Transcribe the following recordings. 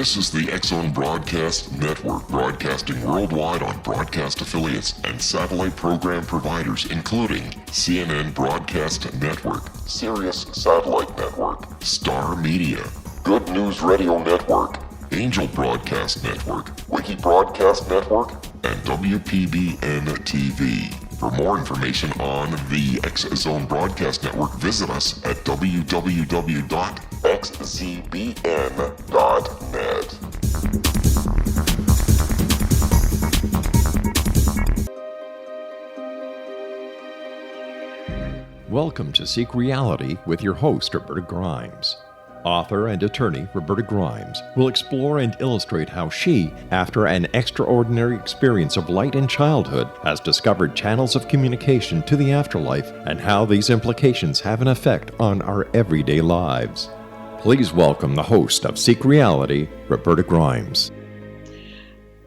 This is the X-Zone Broadcast Network, broadcasting worldwide on broadcast affiliates and satellite program providers, including CNN Broadcast Network, Sirius Satellite Network, Star Media, Good News Radio Network, Angel Broadcast Network, Wiki Broadcast Network, and WPBN TV. For more information on the X-Zone Broadcast Network, visit us at www.xzbn.net. Welcome to Seek Reality with your host, Roberta Grimes. Author and attorney Roberta Grimes will explore and illustrate how she, after an extraordinary experience of light in childhood, has discovered channels of communication to the afterlife and how these implications have an effect on our everyday lives. Please welcome the host of Seek Reality, Roberta Grimes.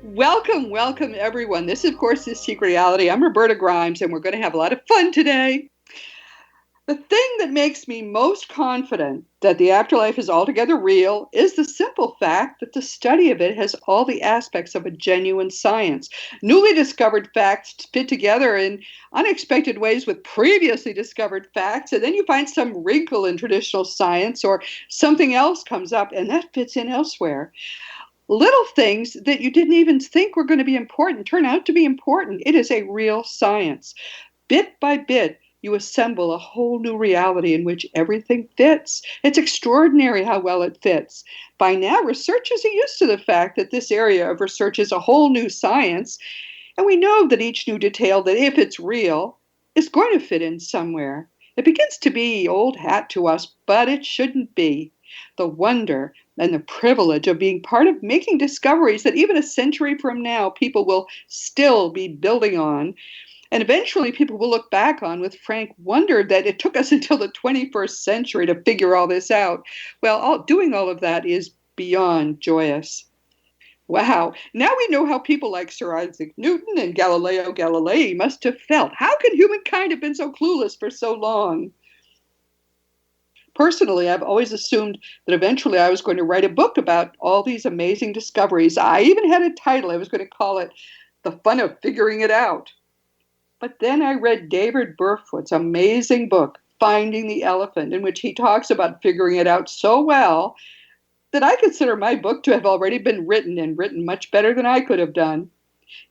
Welcome everyone. This, of course, is Seek Reality. I'm Roberta Grimes, and we're going to have a lot of fun today. The thing that makes me most confident that the afterlife is altogether real is the simple fact that the study of it has all the aspects of a genuine science. Newly discovered facts fit together in unexpected ways with previously discovered facts, and then you find some wrinkle in traditional science or something else comes up, and that fits in elsewhere. Little things that you didn't even think were going to be important turn out to be important. It is a real science. Bit by bit, you assemble a whole new reality in which everything fits. It's extraordinary how well it fits. By now, researchers are used to the fact that this area of research is a whole new science, and we know that each new detail, that if it's real, is going to fit in somewhere. It begins to be old hat to us, but it shouldn't be. The wonder and the privilege of being part of making discoveries that even a century from now, people will still be building on. And eventually people will look back on with frank wonder that it took us until the 21st century to figure all this out. Well, doing all of that is beyond joyous. Wow. Now we know how people like Sir Isaac Newton and Galileo Galilei must have felt. How could humankind have been so clueless for so long? Personally, I've always assumed that eventually I was going to write a book about all these amazing discoveries. I even had a title. I was going to call it The Fun of Figuring It Out. But then I read David Burfoot's amazing book, Finding the Elephant, in which he talks about figuring it out so well that I consider my book to have already been written, and written much better than I could have done.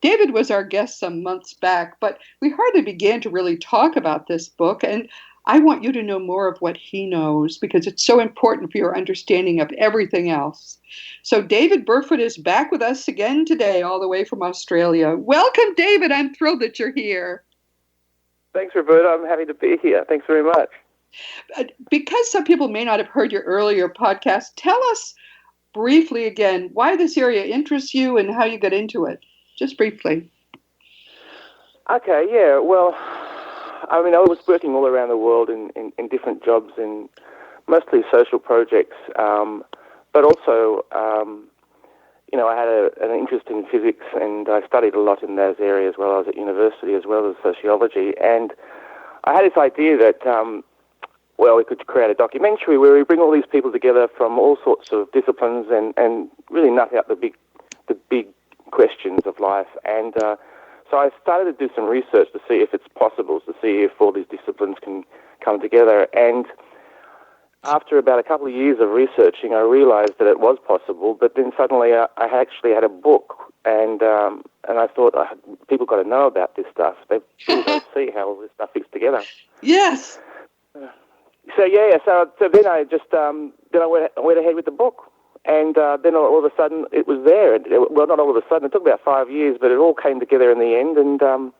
David was our guest some months back, but we hardly began to really talk about this book, and I want you to know more of what he knows because it's so important for your understanding of everything else. So David Burfoot is back with us again today, all the way from Australia. Welcome, David. I'm thrilled that you're here. Thanks, Roberta. I'm happy to be here. Thanks very much. Because some people may not have heard your earlier podcast, tell us briefly again why this area interests you and how you got into it. Just briefly. Okay, yeah. Well, I mean, I was working all around the world in different jobs in mostly social projects, but also, I had an interest in physics, and I studied a lot in those areas while I was at university, as well as sociology. And I had this idea that, we could create a documentary where we bring all these people together from all sorts of disciplines and really nut out the big questions of life. And so I started to do some research to see if it's possible, to see if all these disciplines can come together. And after about a couple of years of researching, I realized that it was possible, but then suddenly I actually had a book, and I thought, people got to know about this stuff. They've got to see how all this stuff fits together. Yes. So then I just went ahead with the book. And then all of a sudden it was there. Well, not all of a sudden. It took about 5 years, but it all came together in the end. And the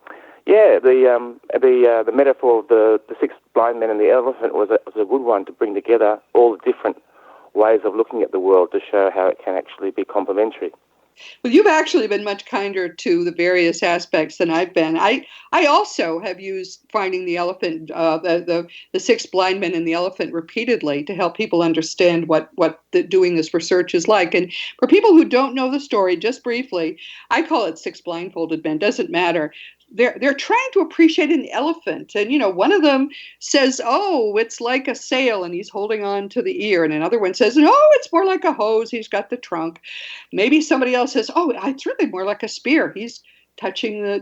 metaphor of the six blind men and the elephant was a good one to bring together all the different ways of looking at the world to show how it can actually be complementary. Well, you've actually been much kinder to the various aspects than I've been. I also have used Finding the Elephant, the six blind men and the elephant repeatedly to help people understand what doing this research is like. And for people who don't know the story, just briefly, I call it Six Blindfolded Men. Doesn't matter. they're trying to appreciate an elephant. And, one of them says, oh, it's like a sail, and he's holding on to the ear. And another one says, no, it's more like a hose. He's got the trunk. Maybe somebody else says, oh, it's really more like a spear. He's touching I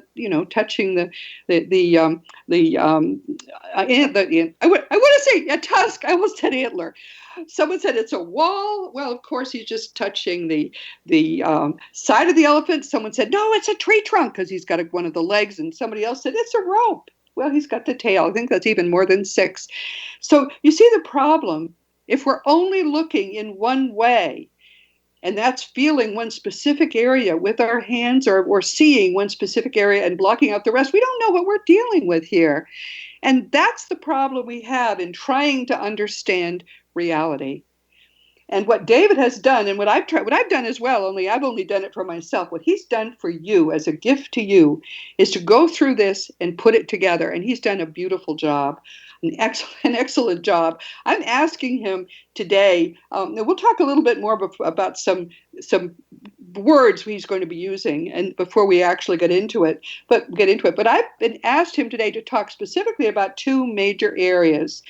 want to say a tusk. I almost said antler. Someone said it's a wall. Well, of course, he's just touching the side of the elephant. Someone said, no, it's a tree trunk because he's got one of the legs. And somebody else said, it's a rope. Well, he's got the tail. I think that's even more than 6. So you see the problem. If we're only looking in one way, and that's feeling one specific area with our hands, or seeing one specific area and blocking out the rest, we don't know what we're dealing with here. And that's the problem we have in trying to understand reality. And what David has done, and what I've done as well, only I've only done it for myself, what he's done for you as a gift to you is to go through this and put it together. And he's done a beautiful job, an excellent job. I'm asking him today, we'll talk a little bit more about some words he's going to be using, and before we actually get into it. But I've been asked him today to talk specifically about 2 major areas.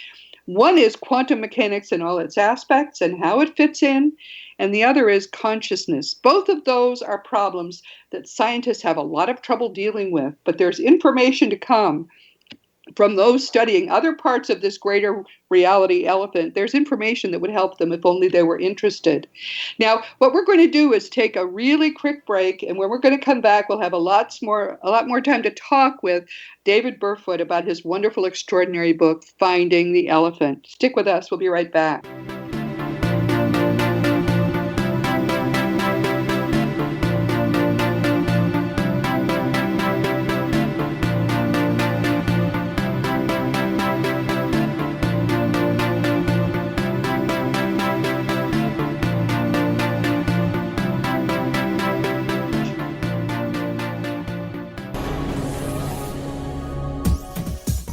One is quantum mechanics and all its aspects and how it fits in, and the other is consciousness. Both of those are problems that scientists have a lot of trouble dealing with, but there's information to come from those studying other parts of this greater reality elephant. There's information that would help them if only they were interested. Now, what we're going to do is take a really quick break, and when we're going to come back, we'll have a lot more time to talk with David Burfoot about his wonderful, extraordinary book, Finding the Elephant. Stick with us. We'll be right back.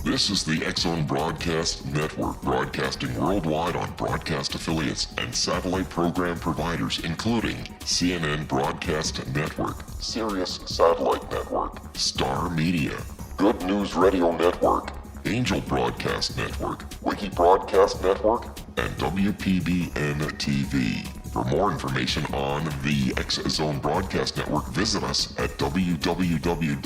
This is the X-Zone Broadcast Network, broadcasting worldwide on broadcast affiliates and satellite program providers, including CNN Broadcast Network, Sirius Satellite Network, Star Media, Good News Radio Network, Angel Broadcast Network, Wiki Broadcast Network, and WPBN TV. For more information on the X-Zone Broadcast Network, visit us at www.xzbn.net.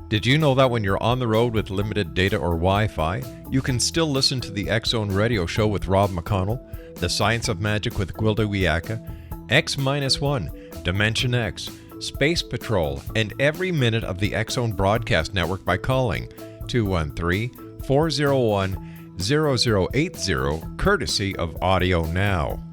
Did you know that when you're on the road with limited data or Wi-Fi, you can still listen to the X-Zone Radio Show with Rob McConnell, The Science of Magic with Gwilda Wiyaka, X-1, Dimension X, Space Patrol, and every minute of the X-Zone Broadcast Network by calling 213-401-0080, courtesy of Audio Now.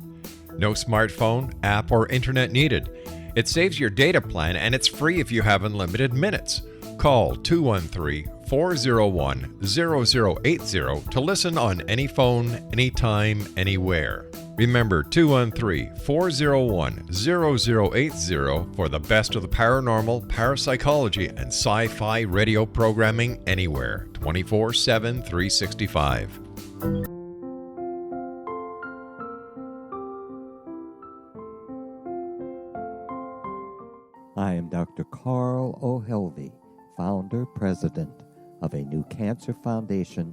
No smartphone, app, or internet needed. It saves your data plan, and it's free if you have unlimited minutes. Call 213-401-0080 to listen on any phone, anytime, anywhere. Remember 213-401-0080 for the best of the paranormal, parapsychology, and sci-fi radio programming anywhere, 24/7, 365. I am Dr. Carl O'Helvey, founder, president of a new cancer foundation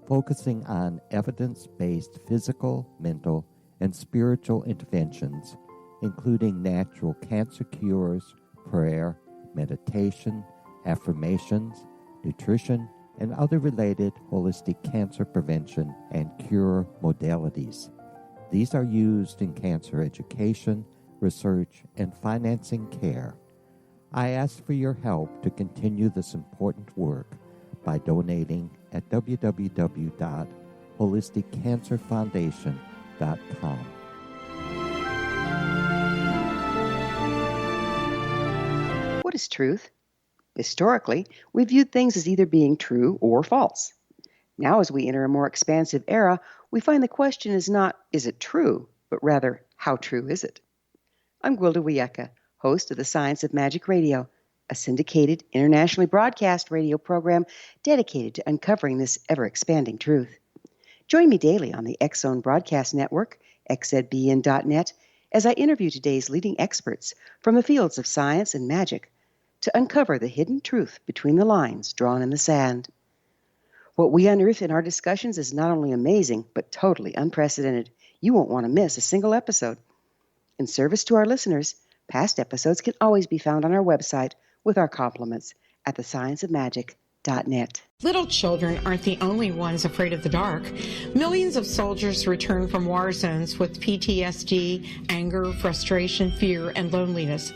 focusing on evidence-based physical, mental, and spiritual interventions, including natural cancer cures, prayer, meditation, affirmations, nutrition, and other related holistic cancer prevention and cure modalities. These are used in cancer education, research, and financing care. I ask for your help to continue this important work by donating at www.holisticcancerfoundation.com. What is truth? Historically, we viewed things as either being true or false. Now, as we enter a more expansive era, we find the question is not, is it true, but rather, how true is it? I'm Gwilda Wiyaka, host of the Science of Magic Radio. a syndicated, internationally broadcast radio program dedicated to uncovering this ever-expanding truth. Join me daily on the X-Zone Broadcast Network, xzbn.net, as I interview today's leading experts from the fields of science and magic to uncover the hidden truth between the lines drawn in the sand. What we unearth in our discussions is not only amazing, but totally unprecedented. You won't want to miss a single episode. In service to our listeners, past episodes can always be found on our website with our compliments at thescienceofmagic.net. Little children aren't the only ones afraid of the dark. Millions of soldiers return from war zones with PTSD, anger, frustration, fear, and loneliness,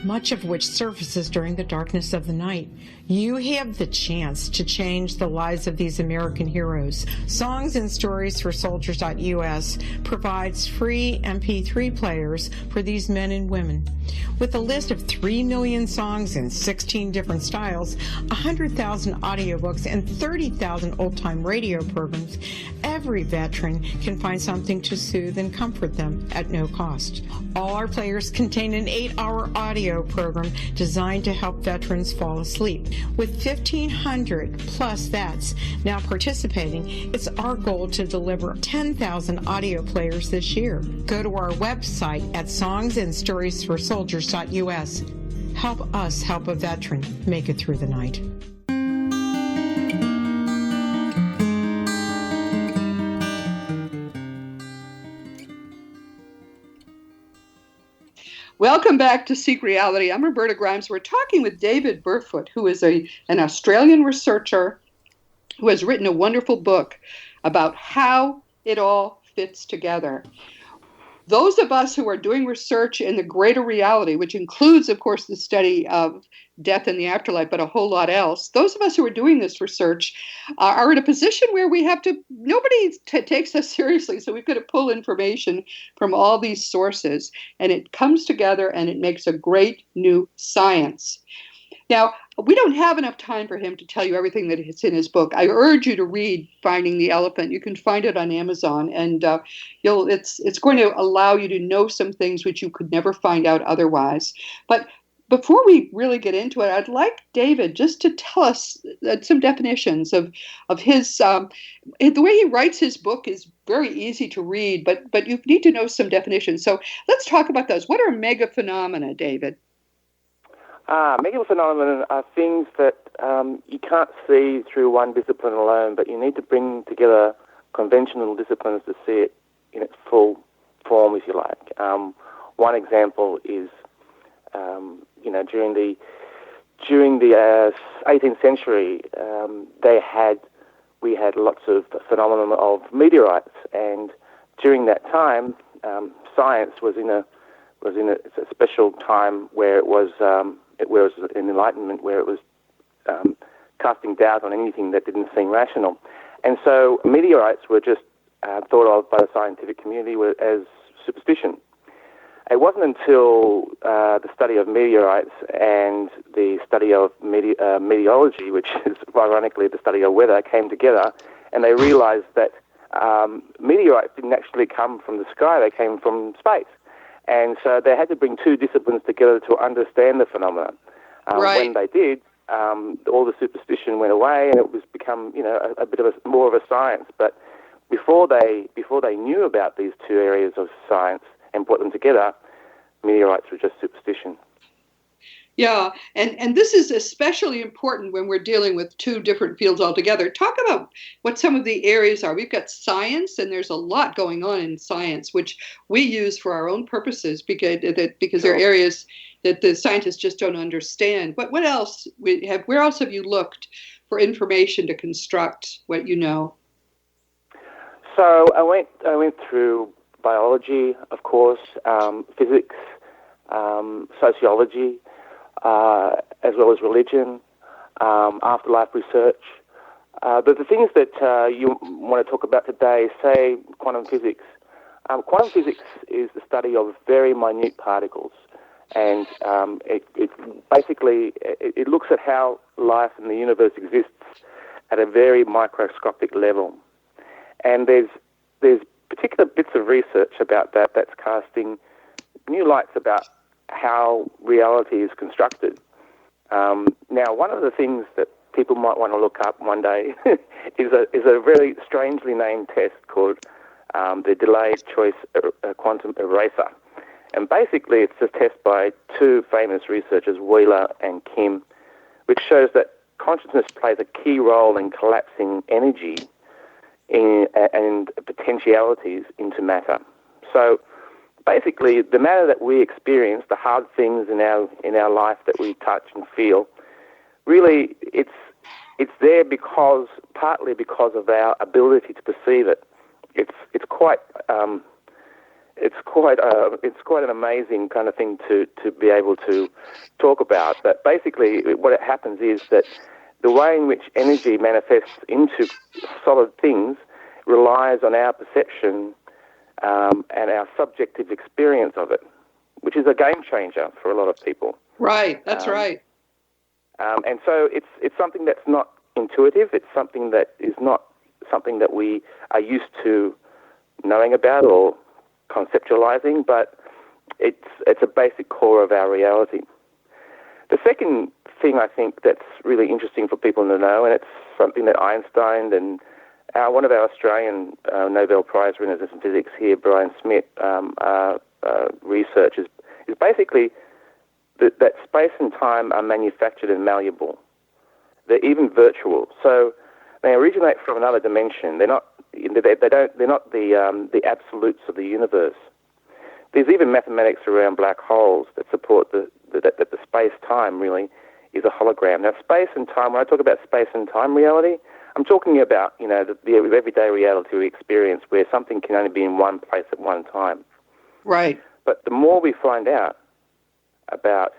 much of which surfaces during the darkness of the night. You have the chance to change the lives of these American heroes. Songs and Stories for Soldiers.us provides free MP3 players for these men and women. With a list of 3 million songs in 16 different styles, 100,000 audiobooks, and 30,000 old-time radio programs, every veteran can find something to soothe and comfort them at no cost. All our players contain an 8-hour audio program designed to help veterans fall asleep. With 1,500 plus vets now participating, it's our goal to deliver 10,000 audio players this year. Go to our website at songsandstoriesforsoldiers.us. Help us help a veteran make it through the night. Welcome back to Seek Reality. I'm Roberta Grimes. We're talking with David Burfoot, who is an Australian researcher who has written a wonderful book about how it all fits together. Those of us who are doing research in the greater reality, which includes, of course, the study of death and the afterlife, but a whole lot else, those of us who are doing this research are in a position where we have to, nobody takes us seriously, so we've got to pull information from all these sources, and it comes together and it makes a great new science. Now, we don't have enough time for him to tell you everything that is in his book. I urge you to read Finding the Elephant. You can find it on Amazon, and it's going to allow you to know some things which you could never find out otherwise. But before we really get into it, I'd like David just to tell us some definitions of his. The way he writes his book is very easy to read, but you need to know some definitions. So let's talk about those. What are mega phenomena, David? Mega phenomena are things that you can't see through one discipline alone, but you need to bring together conventional disciplines to see it in its full form, if you like. One example is, during the 18th century, we had lots of phenomena of meteorites, and during that time, science was in a special time where it was an enlightenment, where it was casting doubt on anything that didn't seem rational. And so meteorites were just thought of by the scientific community as superstition. It wasn't until the study of meteorites and the study of meteorology, which is ironically the study of weather, came together, and they realized that meteorites didn't actually come from the sky, they came from space. And so they had to bring two disciplines together to understand the phenomena. Right. When they did, all the superstition went away, and it was become, a bit of more of a science. But before they knew about these two areas of science and put them together, meteorites were just superstition. Yeah, and this is especially important when we're dealing with two different fields altogether. Talk about what some of the areas are. We've got science, and there's a lot going on in science, which we use for our own purposes because there are areas that the scientists just don't understand. But what else where else have you looked for information to construct what you know? So I went through biology, of course, physics, sociology, as well as religion, afterlife research. But the things that you want to talk about today, say quantum physics. Quantum physics is the study of very minute particles, and it basically looks at how life in the universe exists at a very microscopic level. And there's particular bits of research about that's casting new lights about how reality is constructed. Now, one of the things that people might want to look up one day is a very strangely named test called the Delayed Choice Quantum Eraser. And basically it's a test by two famous researchers, Wheeler and Kim, which shows that consciousness plays a key role in collapsing energy and potentialities into matter. So basically the matter that we experience, the hard things in our life that we touch and feel, really it's there partly because of our ability to perceive it. It's quite an amazing kind of thing to be able to talk about. But basically what it happens is that the way in which energy manifests into solid things relies on our perception and our subjective experience of it, which is a game changer for a lot of people. Right, that's right. And so it's something that's not intuitive. It's something that is not something that we are used to knowing about or conceptualizing, but it's a basic core of our reality. The second thing I think that's really interesting for people to know, and it's something that Einstein and one of our Australian Nobel Prize winners in physics here, Brian Smith, research is basically that space and time are manufactured and malleable. They're even virtual. So they originate from another dimension. They're not the absolutes of the universe. There's even mathematics around black holes that support that the space-time really is a hologram. Now, space and time, when I talk about space and time reality, I'm talking about, the everyday reality we experience where something can only be in one place at one time. Right. But the more we find out about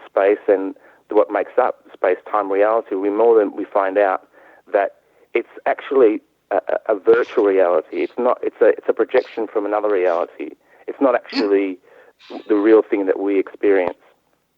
space and what makes up space-time reality, we find out that it's actually a virtual reality. It's a projection from another reality. It's not actually the real thing that we experience.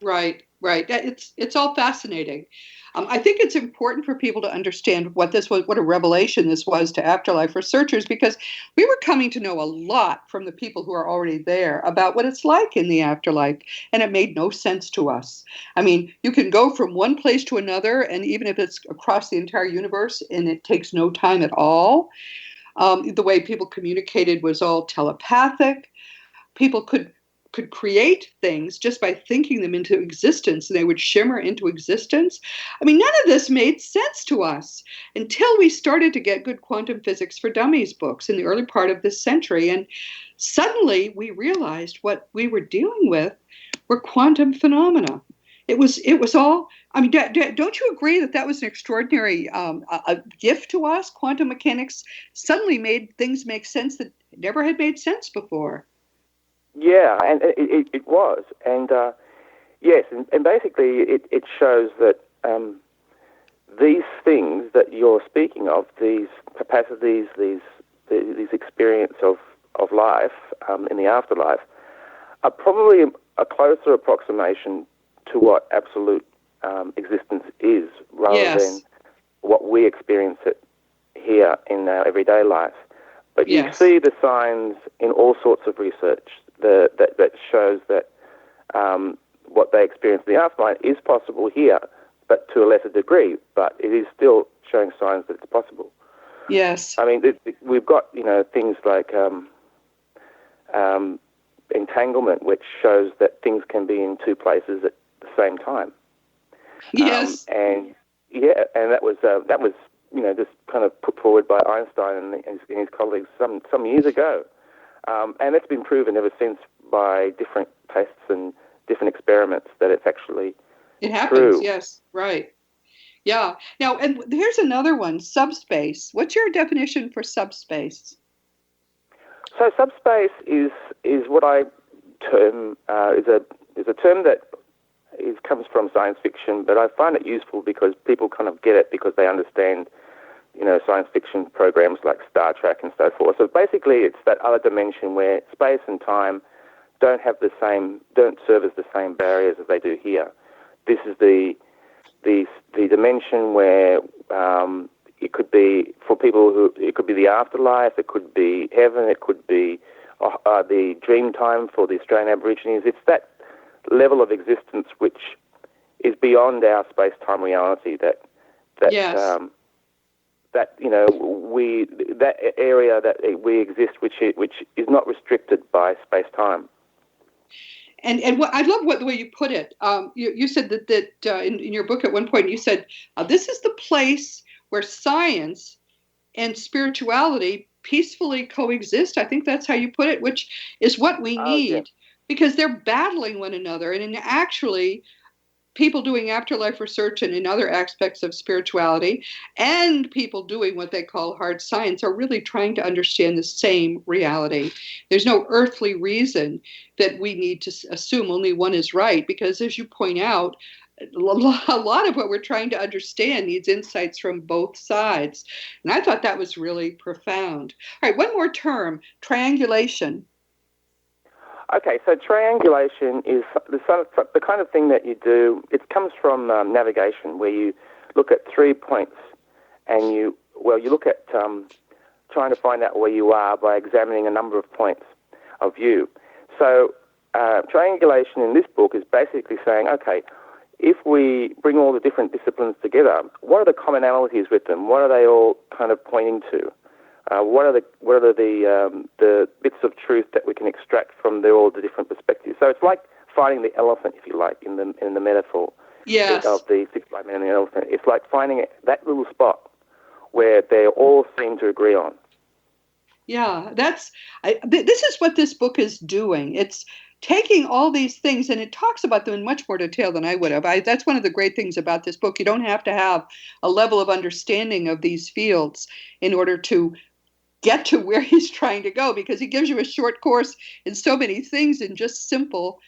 Right. It's all fascinating. I think it's important for people to understand what a revelation this was to afterlife researchers, because we were coming to know a lot from the people who are already there about what it's like in the afterlife, and it made no sense to us. I mean, you can go from one place to another, and even if it's across the entire universe, and it takes no time at all. The way people communicated was all telepathic. People could create things just by thinking them into existence, and they would shimmer into existence. I mean, none of this made sense to us until we started to get good quantum physics for dummies books in the early part of this century. And suddenly we realized what we were dealing with were quantum phenomena. It was all, I mean, don't you agree that was an extraordinary a gift to us? Quantum mechanics suddenly made things make sense that never had made sense before. Yeah, and it was. And yes, and basically it shows that these things that you're speaking of, these capacities, these experience of life in the afterlife, are probably a closer approximation to what absolute existence is, rather than what we experience it here in our everyday life. But you see the signs in all sorts of research that shows that what they experience in the afterlife is possible here, but to a lesser degree. But it is still showing signs that it's possible. Yes. I mean, we've got things like entanglement, which shows that things can be in two places at the same time. Yes. And that was just kind of put forward by Einstein and his colleagues some years ago. And it's been proven ever since by different tests and different experiments that it's actually it happens, true. Yes, right. Yeah. Now, and here's another one, subspace. What's your definition for subspace? So subspace is what I term is a term that comes from science fiction, but I find it useful because people kind of get it because they understand science fiction programs like Star Trek and so forth. So basically it's that other dimension where space and time don't serve as the same barriers as they do here. This is the dimension where it could be, for people it could be the afterlife, it could be heaven, it could be the dream time for the Australian Aborigines. It's that level of existence which is beyond our space-time reality. That Yes. that that area that we exist, which is not restricted by space-time. And what I love the way you put it. You said that in your book at one point you said this is the place where science and spirituality peacefully coexist. I think that's how you put it, which is what we need, because they're battling one another. And actually, people doing afterlife research and in other aspects of spirituality and people doing what they call hard science are really trying to understand the same reality. There's no earthly reason that we need to assume only one is right, because as you point out, a lot of what we're trying to understand needs insights from both sides. And I thought that was really profound. All right, one more term, triangulation. Okay, so triangulation is the kind of thing that you do. It comes from navigation, where you look at 3 points, and you look at trying to find out where you are by examining a number of points of view. So triangulation in this book is basically saying, okay, if we bring all the different disciplines together, what are the commonalities with them? What are they all kind of pointing to? What are the bits of truth that we can extract from all the different perspectives? So it's like finding the elephant, if you like, in the metaphor of the 6-blind man and the elephant. It's like finding that little spot where they all seem to agree on. Yeah, this is what this book is doing. It's taking all these things, and it talks about them in much more detail than I would have. That's one of the great things about this book. You don't have to have a level of understanding of these fields in order to get to where he's trying to go, because he gives you a short course in so many things in just simple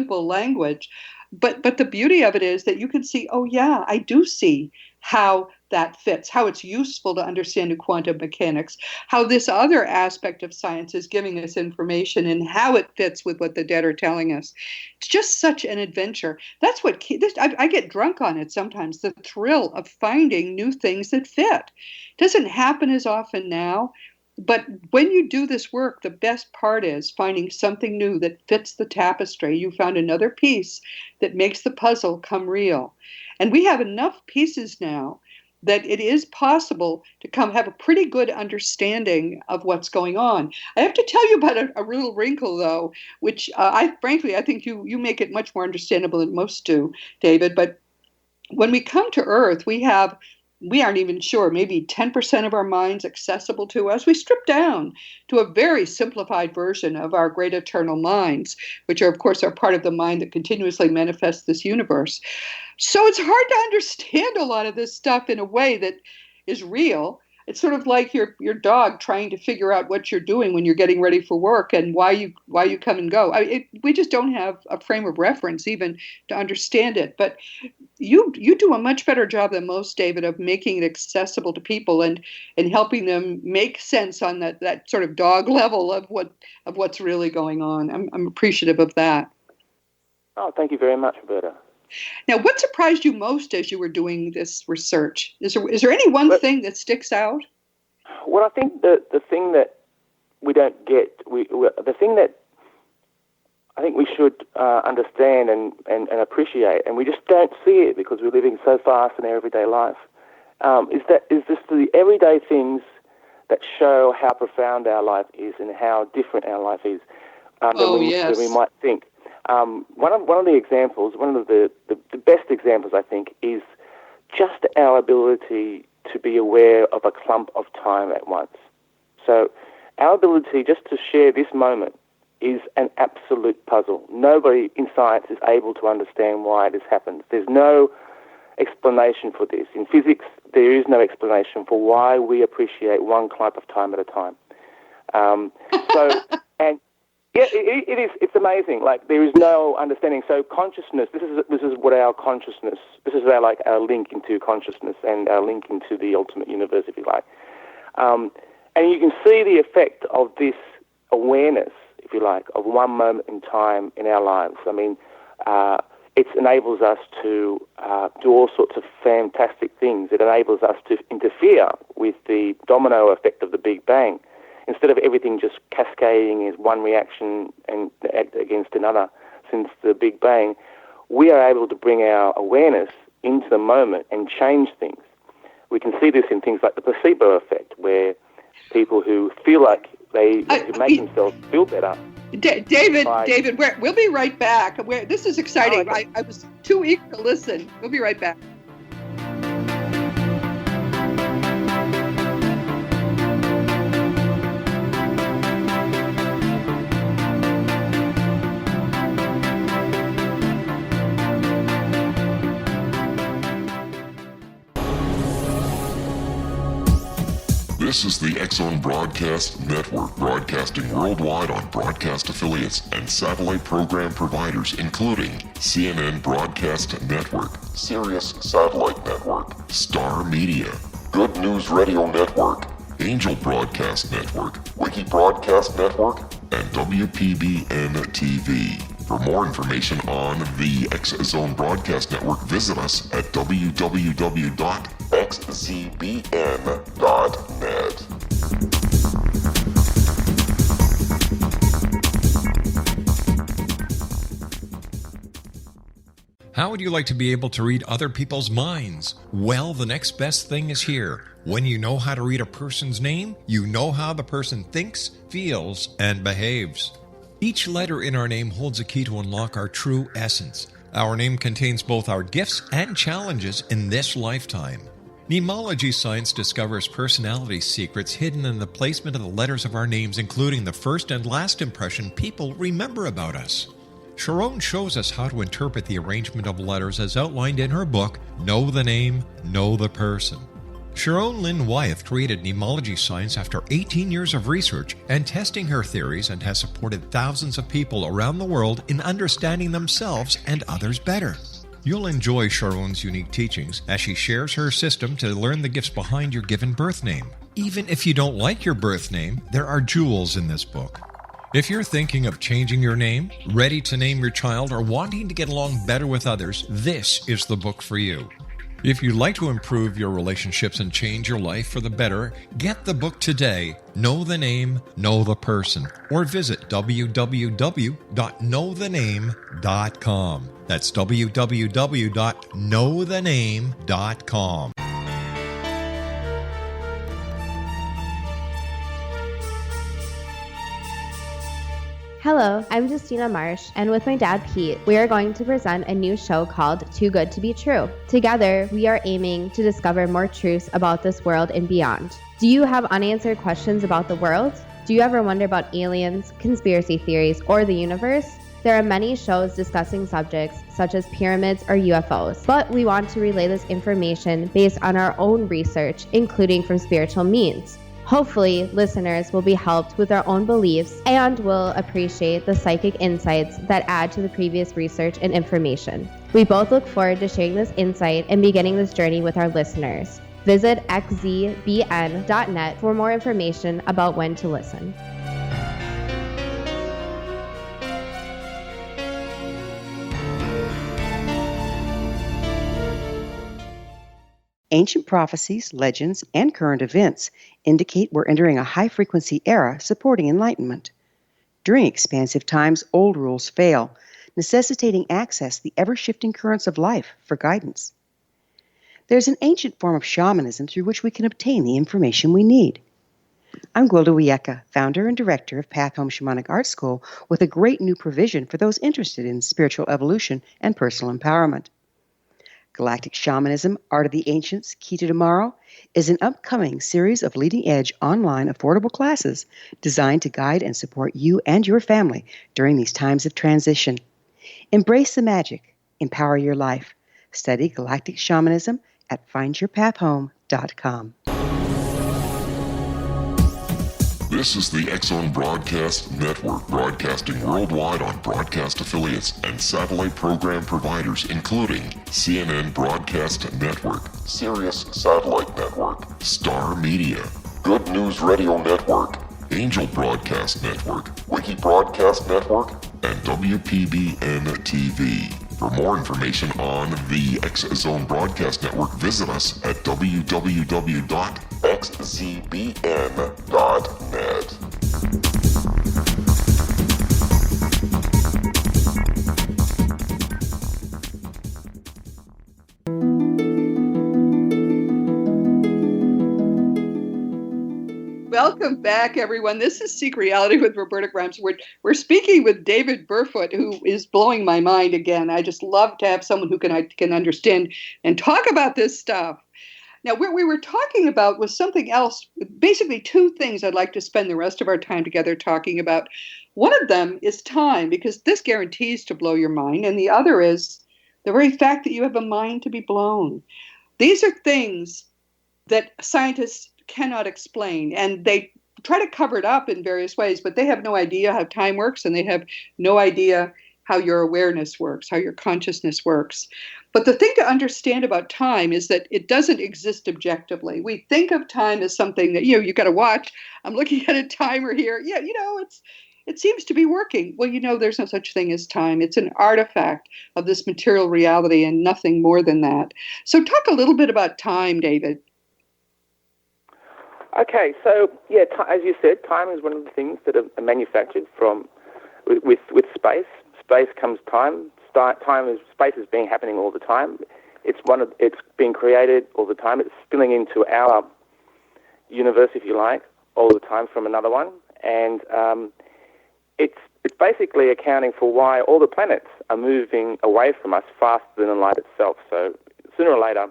language. But the beauty of it is that you can see, oh yeah, I do see how that fits, how it's useful to understand quantum mechanics, how this other aspect of science is giving us information, and how it fits with what the dead are telling us. It's just such an adventure. That's what I get drunk on it sometimes, the thrill of finding new things that fit. It doesn't happen as often now. But when you do this work, the best part is finding something new that fits the tapestry. You found another piece that makes the puzzle come real. And we have enough pieces now that it is possible to have a pretty good understanding of what's going on. I have to tell you about a little wrinkle, though, which I think you make it much more understandable than most do, David. But when we come to Earth, we aren't even sure, maybe 10% of our minds accessible to us. We strip down to a very simplified version of our great eternal minds, which are, of course, are part of the mind that continuously manifests this universe. So it's hard to understand a lot of this stuff in a way that is real. It's sort of like your dog trying to figure out what you're doing when you're getting ready for work and why you come and go. We just don't have a frame of reference even to understand it. But you do a much better job than most, David, of making it accessible to people and helping them make sense on that sort of dog level of what's really going on. I'm appreciative of that. Oh, thank you very much, Roberta. Now, what surprised you most as you were doing this research? Is there any one thing that sticks out? Well, I think the thing that we don't get, the thing that I think we should understand and appreciate, and we just don't see it because we're living so fast in our everyday life, is just the everyday things that show how profound our life is and how different our life is than we might think. One of the examples, one of the best examples, I think, is just our ability to be aware of a clump of time at once. So our ability just to share this moment is an absolute puzzle. Nobody in science is able to understand why it has happened. There's no explanation for this. In physics, there is no explanation for why we appreciate one clump of time at a time. Yeah, it is. It's amazing. Like, there is no understanding. So consciousness. This is what our consciousness. This is our link into consciousness and our link into the ultimate universe, if you like. And you can see the effect of this awareness, if you like, of one moment in time in our lives. I mean, it enables us to do all sorts of fantastic things. It enables us to interfere with the domino effect of the Big Bang. Instead of everything just cascading as one reaction and against another since the Big Bang, we are able to bring our awareness into the moment and change things. We can see this in things like the placebo effect, where people who feel like they make themselves feel better. David, we'll be right back. This is exciting. Oh, okay. I was too eager to listen. We'll be right back. This is the X-Zone Broadcast Network, broadcasting worldwide on broadcast affiliates and satellite program providers, including CNN Broadcast Network, Sirius Satellite Network, Star Media, Good News Radio Network, Angel Broadcast Network, Wiki Broadcast Network, and WPBN TV. For more information on the X-Zone Broadcast Network, visit us at www.xzbn.net. How would you like to be able to read other people's minds? Well, the next best thing is here. When you know how to read a person's name, you know how the person thinks, feels, and behaves. Each letter in our name holds a key to unlock our true essence. Our name contains both our gifts and challenges in this lifetime. Mnemology science discovers personality secrets hidden in the placement of the letters of our names, including the first and last impression people remember about us. Sharon shows us how to interpret the arrangement of letters as outlined in her book, Know the Name, Know the Person. Sharon Lynn Wyeth created mnemology science after 18 years of research and testing her theories, and has supported thousands of people around the world in understanding themselves and others better. You'll enjoy Sharon's unique teachings as she shares her system to learn the gifts behind your given birth name. Even if you don't like your birth name, there are jewels in this book. If you're thinking of changing your name, ready to name your child, or wanting to get along better with others, this is the book for you. If you'd like to improve your relationships and change your life for the better, get the book today, Know the Name, Know the Person, or visit www.knowthename.com. That's www.knowthename.com. Hello, I'm Justina Marsh, and with my dad Pete, we are going to present a new show called Too Good to Be True. Together, we are aiming to discover more truths about this world and beyond. Do you have unanswered questions about the world? Do you ever wonder about aliens, conspiracy theories, or the universe? There are many shows discussing subjects such as pyramids or UFOs, but we want to relay this information based on our own research, including from spiritual means. Hopefully, listeners will be helped with their own beliefs and will appreciate the psychic insights that add to the previous research and information. We both look forward to sharing this insight and beginning this journey with our listeners. Visit xzbn.net for more information about when to listen. Ancient prophecies, legends, and current events indicate we're entering a high-frequency era supporting enlightenment. During expansive times, old rules fail, necessitating access to the ever-shifting currents of life for guidance. There's an ancient form of shamanism through which we can obtain the information we need. I'm Gwilda Wieka, founder and director of Path Home Shamanic Art School, with a great new provision for those interested in spiritual evolution and personal empowerment. Galactic Shamanism, Art of the Ancients, Key to Tomorrow, is an upcoming series of leading-edge online affordable classes designed to guide and support you and your family during these times of transition. Embrace the magic. Empower your life. Study Galactic Shamanism at findyourpathhome.com. This is the X-Zone Broadcast Network, broadcasting worldwide on broadcast affiliates and satellite program providers, including CNN Broadcast Network, Sirius Satellite Network, Star Media, Good News Radio Network, Angel Broadcast Network, Wiki Broadcast Network, and WPBN TV. For more information on the X-Zone Broadcast Network, visit us at www.xzbn.net. Welcome back, everyone. This is Seek Reality with Roberta Grimes. We're speaking with David Burfoot, who is blowing my mind again. I just love to have someone who can understand and talk about this stuff. Now, what we were talking about was something else, basically two things I'd like to spend the rest of our time together talking about. One of them is time, because this guarantees to blow your mind, and the other is the very fact that you have a mind to be blown. These are things that scientists cannot explain, and they try to cover it up in various ways, but they have no idea how time works, and they have no idea how your awareness works, how your consciousness works. But the thing to understand about time is that it doesn't exist objectively. We think of time as something that, you got to watch. I'm looking at a timer here. Yeah, it seems to be working. Well, there's no such thing as time. It's an artifact of this material reality and nothing more than that. So talk a little bit about time, David. Okay, so, as you said, time is one of the things that are manufactured from with space. Space comes time. Space is happening all the time. It's being created all the time. It's spilling into our universe, if you like, all the time from another one, and it's basically accounting for why all the planets are moving away from us faster than the light itself. So sooner or later,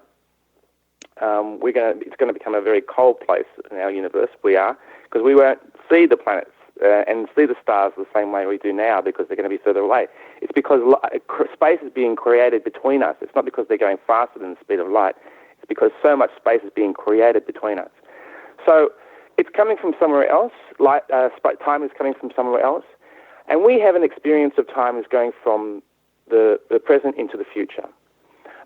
it's going to become a very cold place in our universe. Because we won't see the planets and see the stars the same way we do now, because they're going to be further away. It's because space is being created between us. It's not because they're going faster than the speed of light. It's because so much space is being created between us. So it's coming from somewhere else. Time is coming from somewhere else. And we have an experience of time as going from the present into the future.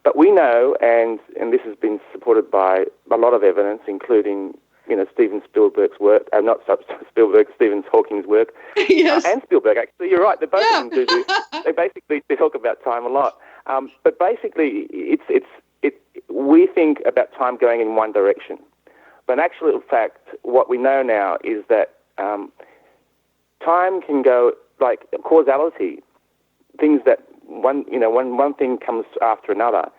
But we know, and this has been supported by a lot of evidence, including Steven Spielberg's work, not Spielberg, Stephen Hawking's work, yes. And Spielberg. Actually, you're right. They both of them do. They basically talk about time a lot. But basically, we think about time going in one direction. But in actual fact, what we know now is that time can go like causality. Things that one thing comes after another.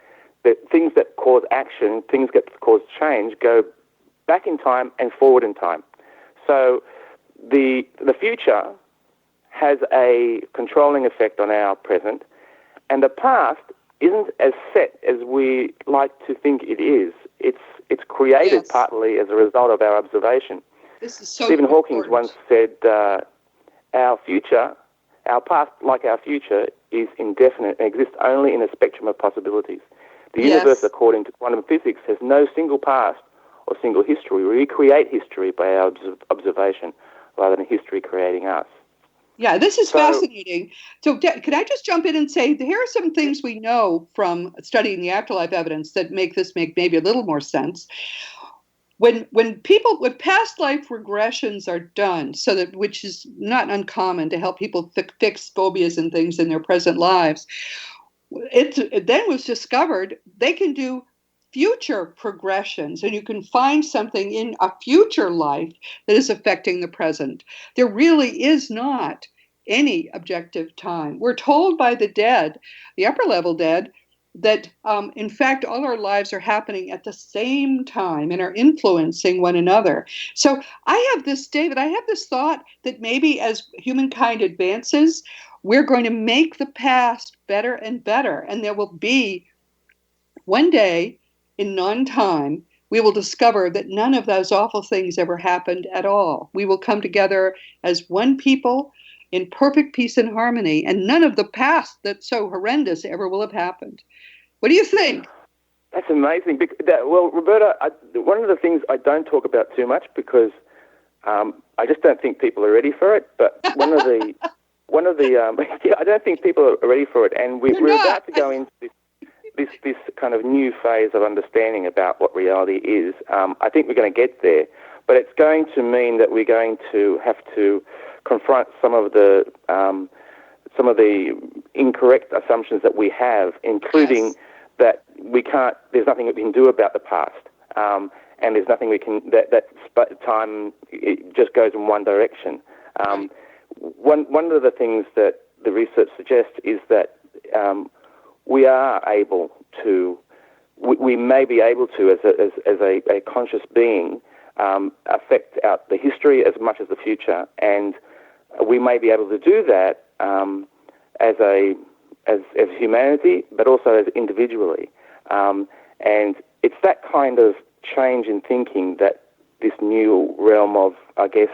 That things that cause action, things that cause change, go back in time and forward in time. So the future has a controlling effect on our present, and the past isn't as set as we like to think it is. It's created partly as a result of our observation. This is so Stephen Hawking important. once said, our past, like our future, is indefinite and exists only in a spectrum of possibilities. The universe, according to quantum physics, has no single past or single history. We recreate history by our observation rather than history creating us. Yeah, this is fascinating. So could I just jump in and say, here are some things we know from studying the afterlife evidence that make maybe a little more sense. When past life regressions are done, which is not uncommon to help people fix phobias and things in their present lives, it then was discovered they can do future progressions, and you can find something in a future life that is affecting the present. There really is not any objective time. We're told by the dead, the upper level dead, that in fact all our lives are happening at the same time and are influencing one another. So I have this thought that maybe as humankind advances, we're going to make the past better and better, and there will be one day in non-time, we will discover that none of those awful things ever happened at all. We will come together as one people in perfect peace and harmony, and none of the past that's so horrendous ever will have happened. What do you think? That's amazing. Well, Roberta, one of the things I don't talk about too much because I just don't think people are ready for it. But I don't think people are ready for it, and we're about to go into this kind of new phase of understanding about what reality is. I think we're going to get there, but it's going to mean that we're going to have to confront some of the incorrect assumptions that we have, including that there's nothing we can do about the past, and there's nothing we can that time it just goes in one direction. One of the things that the research suggests is that we may be able to, as a conscious being, affect out the history as much as the future, and we may be able to do that as humanity, but also as individually. And it's that kind of change in thinking that this new realm of, I guess,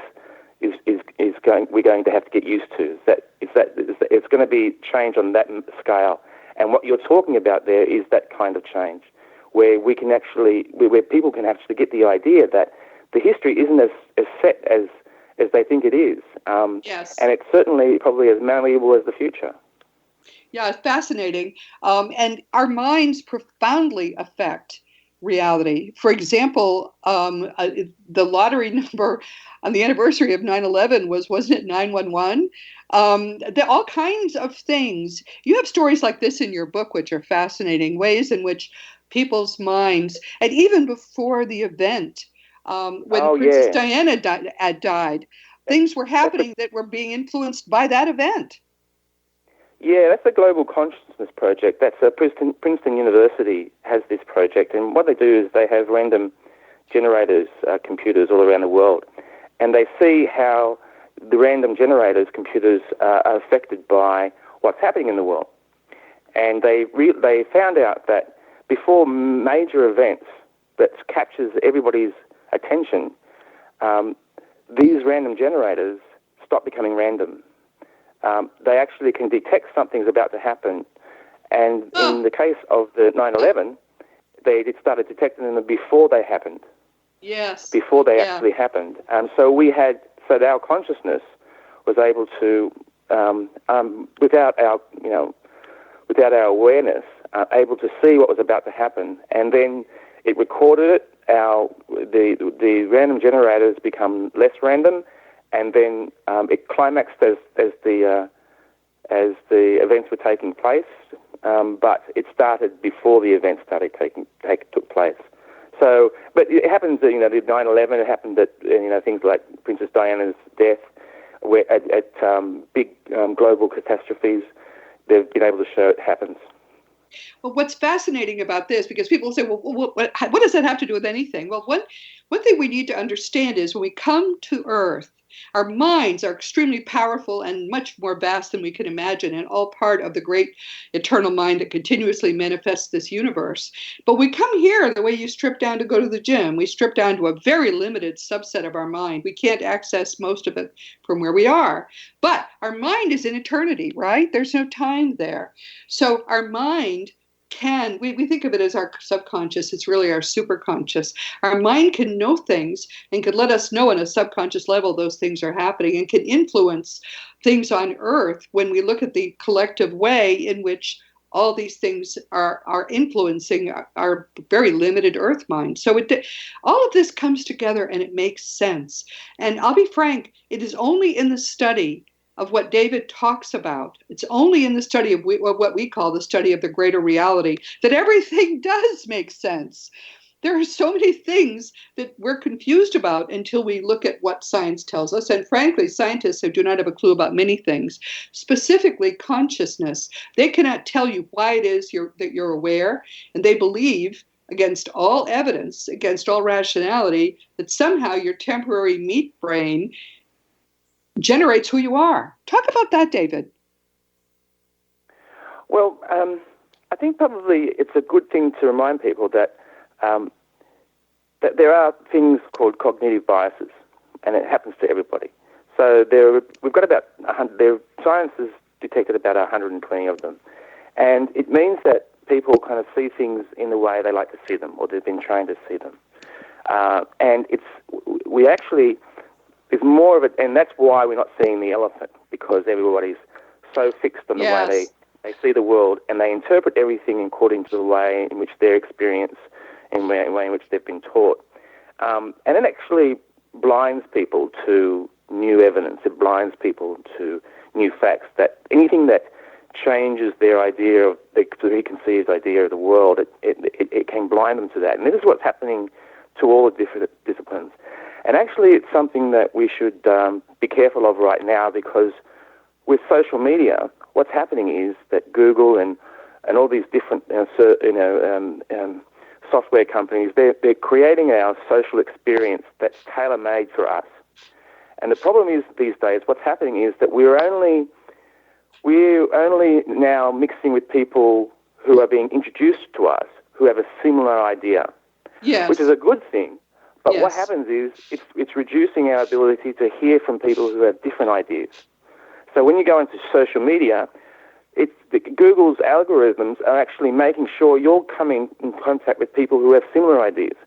we're going to have to get used to. It's going to be change on that scale. And what you're talking about there is that kind of change, where people can actually get the idea that the history isn't as set as they think it is. Yes. And it's certainly probably as malleable as the future. Yeah, it's fascinating. And our minds profoundly affect reality. For example, the lottery number on the anniversary of 9/11 wasn't it 911? All kinds of things. You have stories like this in your book, which are fascinating, ways in which people's minds, and even before the event, when Princess Diana died, things were happening that were being influenced by that event. Yeah, that's the Global Consciousness Project. That's Princeton University has this project, and what they do is they have random generators, computers all around the world, and they see how the random generators, computers, are affected by what's happening in the world. And they found out that before major events that captures everybody's attention, these random generators stop becoming random. They actually can detect something's about to happen. And in the case of the 9/11, they started detecting them before they happened. Yes. Before they actually happened. So our consciousness was able to, without our awareness, able to see what was about to happen. And then it recorded it. The random generators become less random, and then it climaxed as the events were taking place, but it started before the events took place. So, but it happens that, the 9/11, it happened that, things like Princess Diana's death, where at big global catastrophes, they've been able to show it happens. Well, what's fascinating about this, because people say, well, what does that have to do with anything? Well, one thing we need to understand is when we come to Earth, our minds are extremely powerful and much more vast than we can imagine, and all part of the great eternal mind that continuously manifests this universe. But we come here the way you strip down to go to the gym. We strip down to a very limited subset of our mind. We can't access most of it from where we are. But our mind is in eternity, right? There's no time there. So our mind we think of it as our subconscious. It's really our superconscious. Our mind can know things and can let us know on a subconscious level those things are happening, and can influence things on Earth when we look at the collective way in which all these things are influencing our very limited Earth mind. So all of this comes together and it makes sense. And I'll be frank, it is only in the study of what David talks about. It's only in the study of what we call the study of the greater reality that everything does make sense. There are so many things that we're confused about until we look at what science tells us. And frankly, scientists who do not have a clue about many things, specifically consciousness. They cannot tell you why it is that you're aware, and they believe, against all evidence, against all rationality, that somehow your temporary meat brain generates who you are. Talk about that, David. Well, I think probably it's a good thing to remind people that there are things called cognitive biases, and it happens to everybody. So we've got about 100. Science has detected about 120 of them, and it means that people kind of see things in the way they like to see them, or they've been trained to see them, and there's more of it, and that's why we're not seeing the elephant, because everybody's so fixed on the way they see the world, and they interpret everything according to the way in which their experience and the way in which they've been taught. And it actually blinds people to new evidence. It blinds people to new facts, that anything that changes their idea of, their preconceived idea of the world, it can blind them to that. And this is what's happening to all the different disciplines. And actually, it's something that we should be careful of right now, because with social media, what's happening is that Google and all these different software companies, they're creating our social experience that's tailor-made for us. And the problem is these days, what's happening is that we're only now mixing with people who are being introduced to us who have a similar idea, Yes. which is a good thing. But Yes. what happens is it's reducing our ability to hear from people who have different ideas. So when you go into social media, Google's algorithms are actually making sure you're coming in contact with people who have similar ideas.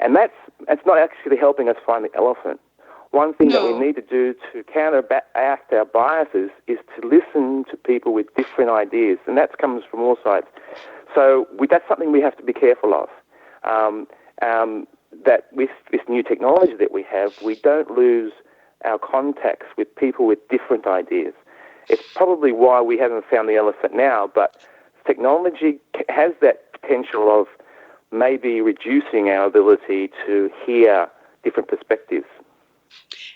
And that's not actually helping us find the elephant. One thing that we need to do to counteract our biases is to listen to people with different ideas, and that comes from all sides. So that's something we have to be careful of. That with this new technology that we have, we don't lose our contacts with people with different ideas. It's probably why we haven't found the elephant now, but technology has that potential of maybe reducing our ability to hear different perspectives.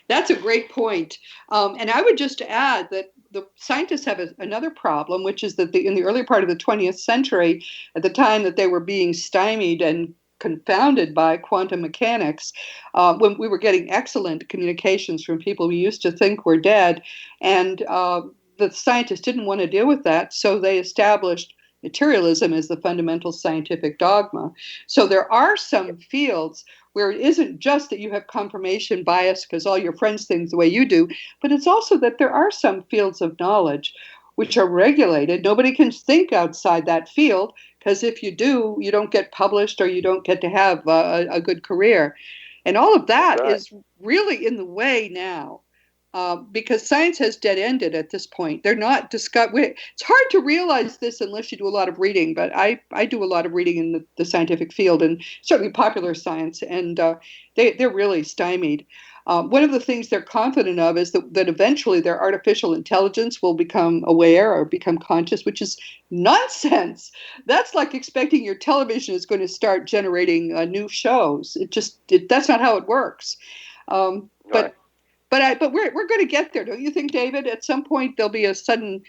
That's a great point. And I would just add that the scientists have another problem, which is that in the early part of the 20th century, at the time that they were being stymied and confounded by quantum mechanics, when we were getting excellent communications from people we used to think were dead, and the scientists didn't want to deal with that, so they established materialism as the fundamental scientific dogma. So there are some fields where it isn't just that you have confirmation bias because all your friends think the way you do, but it's also that there are some fields of knowledge which are regulated. Nobody can think outside that field, because if you do, you don't get published or you don't get to have a good career. And all of that is really in the way now. Because science has dead-ended at this point. They're not discovered. It's hard to realize this unless you do a lot of reading, but I do a lot of reading in the scientific field, and certainly popular science, and they're really stymied. One of the things they're confident of is that eventually their artificial intelligence will become aware or become conscious, which is nonsense. That's like expecting your television is going to start generating new shows. That's not how it works. But we're going to get there, don't you think, David? At some point, there'll be a sudden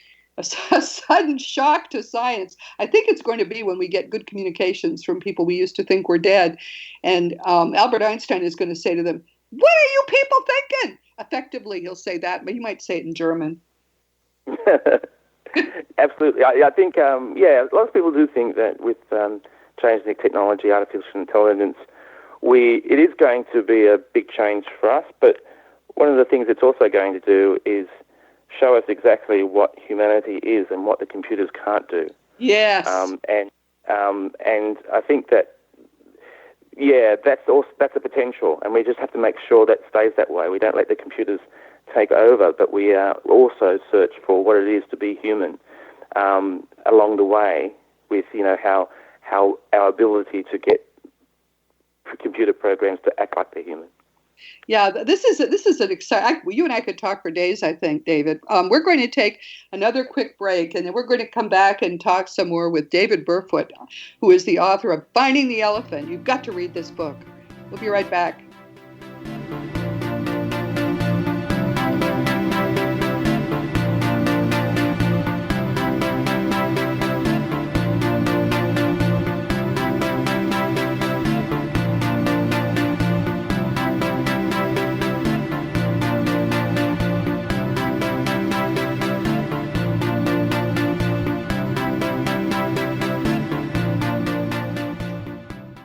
shock to science. I think it's going to be when we get good communications from people we used to think were dead, and Albert Einstein is going to say to them, "What are you people thinking?" Effectively, he'll say that, but he might say it in German. Absolutely, I think a lot of people do think that with changing technology, artificial intelligence, it is going to be a big change for us, but one of the things it's also going to do is show us exactly what humanity is and what the computers can't do. Yes. And I think that, that's a potential, and we just have to make sure that stays that way. We don't let the computers take over, but we also search for what it is to be human along the way with, how our ability to get computer programs to act like they're human. Yeah, this is an exciting. You and I could talk for days, I think, David. We're going to take another quick break, and then we're going to come back and talk some more with David Burfoot, who is the author of Finding the Elephant. You've got to read this book. We'll be right back.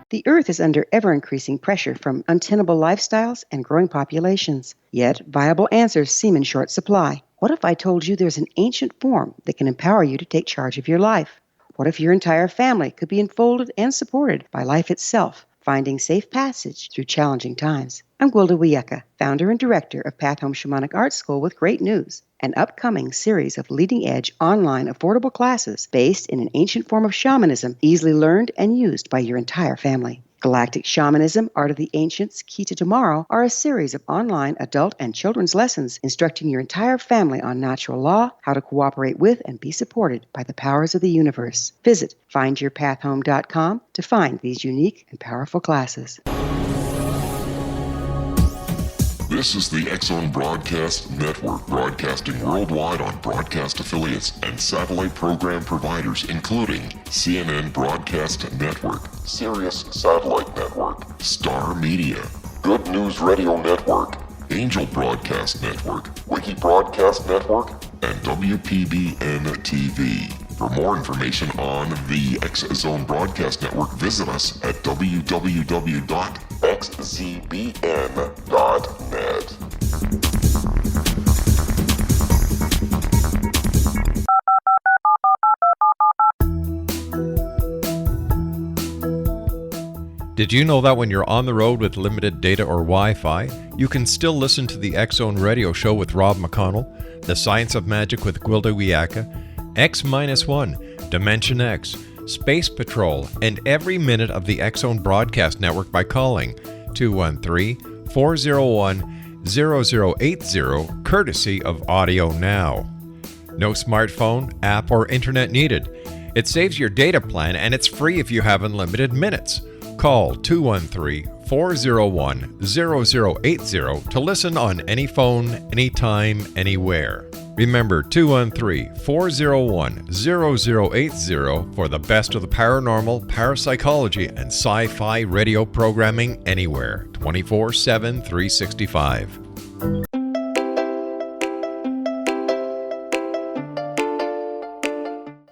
The Earth is under ever-increasing pressure from untenable lifestyles and growing populations. Yet, viable answers seem in short supply. What if I told you there's an ancient form that can empower you to take charge of your life? What if your entire family could be enfolded and supported by life itself, finding safe passage through challenging times? I'm Gwilda Wiyaka, founder and director of Path Home Shamanic Art School, with great news: an upcoming series of leading-edge online affordable classes based in an ancient form of shamanism, easily learned and used by your entire family. Galactic Shamanism, Art of the Ancients, Key to Tomorrow are a series of online adult and children's lessons instructing your entire family on natural law, how to cooperate with and be supported by the powers of the universe. Visit findyourpathhome.com to find these unique and powerful classes. This is the X-Zone Broadcast Network, broadcasting worldwide on broadcast affiliates and satellite program providers, including CNN Broadcast Network, Sirius Satellite Network, Star Media, Good News Radio Network, Angel Broadcast Network, Wiki Broadcast Network, and WPBN TV. For more information on the X-Zone Broadcast Network, visit us at www.xzbn.net. Did you know that when you're on the road with limited data or Wi-Fi, you can still listen to the X-Zone Radio Show with Rob McConnell, The Science of Magic with Gwilda Wiyaka, X-1, Dimension X, Space Patrol, and every minute of the X-Zone Broadcast Network by calling 213-401-0080, courtesy of Audio Now. No smartphone, app, or internet needed. It saves your data plan and it's free if you have unlimited minutes. Call 213-401-0080 to listen on any phone, anytime, anywhere. Remember 213-401-0080 for the best of the paranormal, parapsychology, and sci-fi radio programming anywhere, 24/7, 365.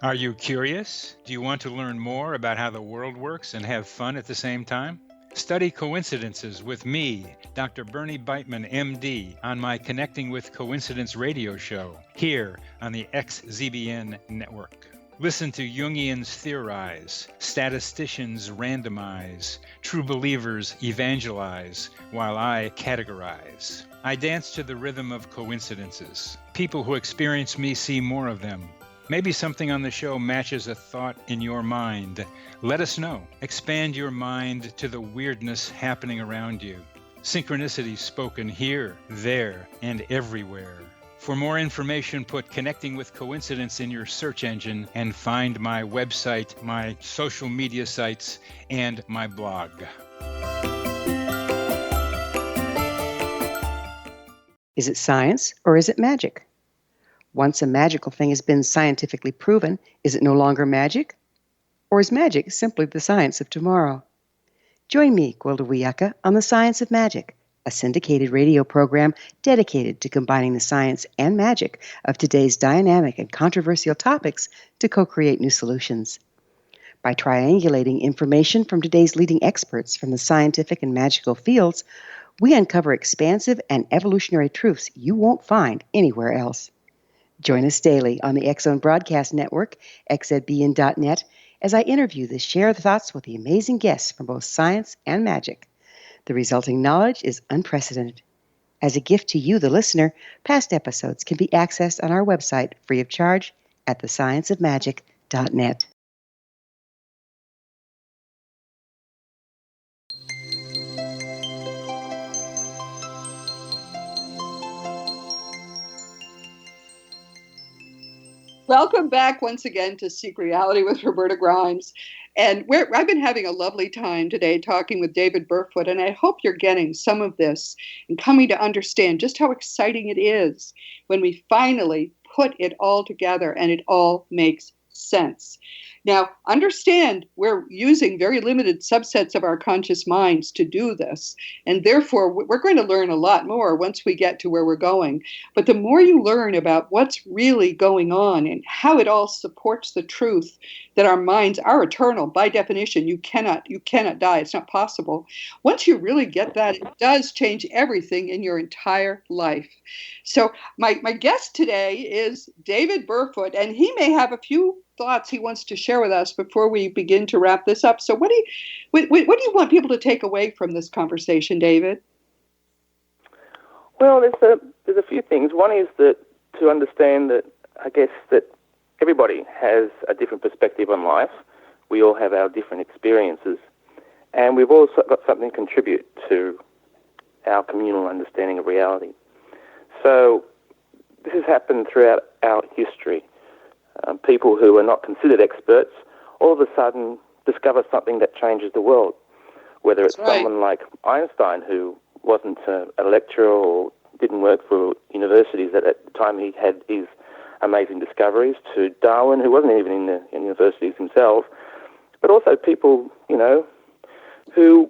Are you curious? Do you want to learn more about how the world works and have fun at the same time? Study coincidences with me, Dr. Bernie Beitman, MD, on my Connecting with Coincidence radio show, here on the XZBN network. Listen to Jungians theorize, statisticians randomize, true believers evangelize, while I categorize. I dance to the rhythm of coincidences. People who experience me see more of them. Maybe something on the show matches a thought in your mind. Let us know. Expand your mind to the weirdness happening around you. Synchronicity spoken here, there, and everywhere. For more information, put Connecting with Coincidence in your search engine and find my website, my social media sites, and my blog. Is it science or is it magic? Once a magical thing has been scientifically proven, is it no longer magic? Or is magic simply the science of tomorrow? Join me, Gwilda Wiyaka, on The Science of Magic, a syndicated radio program dedicated to combining the science and magic of today's dynamic and controversial topics to co-create new solutions. By triangulating information from today's leading experts from the scientific and magical fields, we uncover expansive and evolutionary truths you won't find anywhere else. Join us daily on the X-Zone Broadcast Network, xzbn.net, as I interview the share thoughts with the amazing guests from both science and magic. The resulting knowledge is unprecedented. As a gift to you, the listener, past episodes can be accessed on our website free of charge at thescienceofmagic.net. Welcome back once again to Seek Reality with Roberta Grimes. And I've been having a lovely time today talking with David Burfoot, and I hope you're getting some of this and coming to understand just how exciting it is when we finally put it all together and it all makes sense. Now, understand we're using very limited subsets of our conscious minds to do this, and therefore we're going to learn a lot more once we get to where we're going. But the more you learn about what's really going on and how it all supports the truth that our minds are eternal, by definition, you cannot die. It's not possible. Once you really get that, it does change everything in your entire life. So my guest today is David Burfoot, and he may have a few thoughts he wants to share with us before we begin to wrap this up. So what do you want people to take away from this conversation, David? Well, there's a few things. One is that to understand that, I guess, that everybody has a different perspective on life. We all have our different experiences, and we've all got something to contribute to our communal understanding of reality. So this has happened throughout our history. People who are not considered experts all of a sudden discover something that changes the world, whether it's someone like Einstein, who wasn't a lecturer or didn't work for universities at the time he had his amazing discoveries, to Darwin, who wasn't even in the universities himself, but also people, who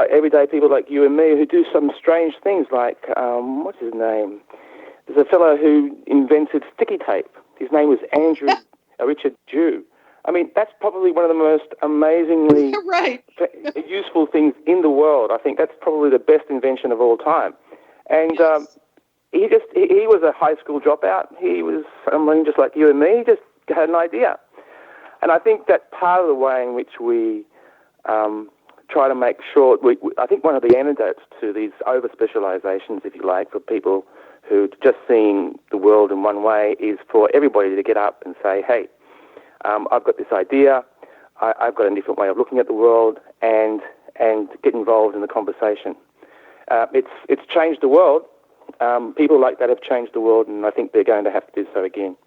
everyday people like you and me who do some strange things like, what's his name? There's a fellow who invented sticky tape. His name was Richard Dew. I mean, that's probably one of the most amazingly useful things in the world. I think that's probably the best invention of all time. And he was a high school dropout. He was someone just like you and me. He just had an idea. And I think that part of the way in which we try to make sure, I think one of the antidotes to these over-specializations, if you like, for people who just seeing the world in one way is for everybody to get up and say, hey, I've got this idea, I've got a different way of looking at the world, and get involved in the conversation. It's changed the world. People like that have changed the world, and I think they're going to have to do so again.